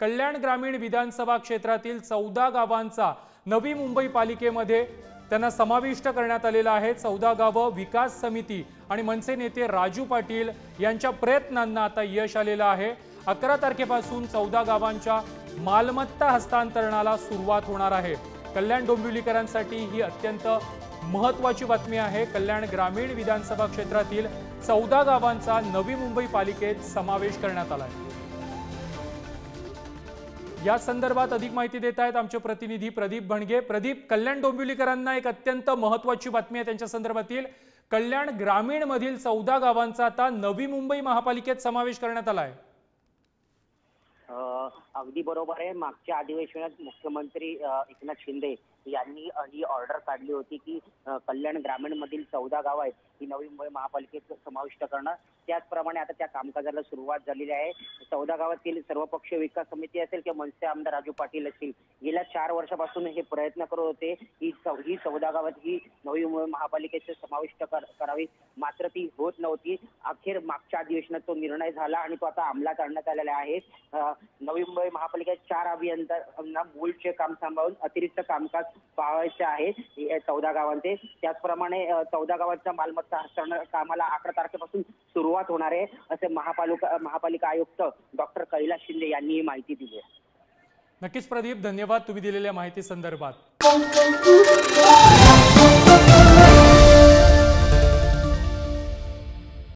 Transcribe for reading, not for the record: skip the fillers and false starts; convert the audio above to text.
कल्याण ग्रामीण विधानसभा क्षेत्रातील 14 गावांचा नवी मुंबई पालिकेमध्ये त्यांना समाविष्ट करण्यात आलेला आहे। 14 गावं विकास समिती आणि मनसे नेते राजू पाटील यांच्या प्रयत्नांना आता यश आलेलं आहे। 11 तारखेपासून 14 गावांच्या मालमत्ता हस्तांतरणाला सुरुवात होणार आहे। कल्याण डोंबिवलीकरांसाठी ही अत्यंत महत्त्वाची बातमी आहे। कल्याण ग्रामीण विधानसभा क्षेत्रातील 14 गावांचा नवी मुंबई पालिकेत समावेश करण्यात आला आहे। या संदर्भात अधिक माहिती देत आहेत आमचे प्रतिनिधी प्रदीप भणगे। प्रदीप, कल्याण डोंबिवलीकरांना एक अत्यंत महत्त्वाची बातमी आहे त्यांच्या संदर्भातील। कल्याण ग्रामीण मधील 14 गावांचा आता नवी मुंबई महापालिकेत समावेश करण्यात आला आहे। अगदी बरोबर आहे। मागच्या अधिवेशनात मुख्यमंत्री एकनाथ शिंदे यांनी ही ऑर्डर काढली होती की कल्याण ग्रामीण मधील 14 गाव आहेत ही नवी मुंबई महापालिकेत समाविष्ट करणं। त्याचप्रमाणे आता त्या कामकाजाला सुरुवात झालेली आहे। 14 गावातील सर्वपक्षीय विकास समिती असेल किंवा मनसे आमदार राजू पाटील असतील, गेल्या 4 वर्षापासून हे प्रयत्न करत होते ही 14 गावात ही नवी मुंबई महापालिकेत समाविष्ट करावी, मात्र ती होत नव्हती। अखेर मागच्या अधिवेशनात तो निर्णय झाला आणि तो आता अंमलात आणण्यात आलेला आहे। नवी मुंबई महापालिकेत 4 अभियंत्यांना मूळचे काम सांभाळून अतिरिक्त कामकाज पाहायचे आहे 14 गावांचे। त्याचप्रमाणे 14 गावांच्या मालमत्ता हस्तांतरण कामाला 11 तारखेपासून सुरुवात होणार आहे, असे महापालिका आयुक्त डॉक्टर कैलास शिंदे यांनी ही माहिती दिली आहे। नक्कीच प्रदीप, धन्यवाद तुम्ही दिलेल्या माहिती संदर्भात।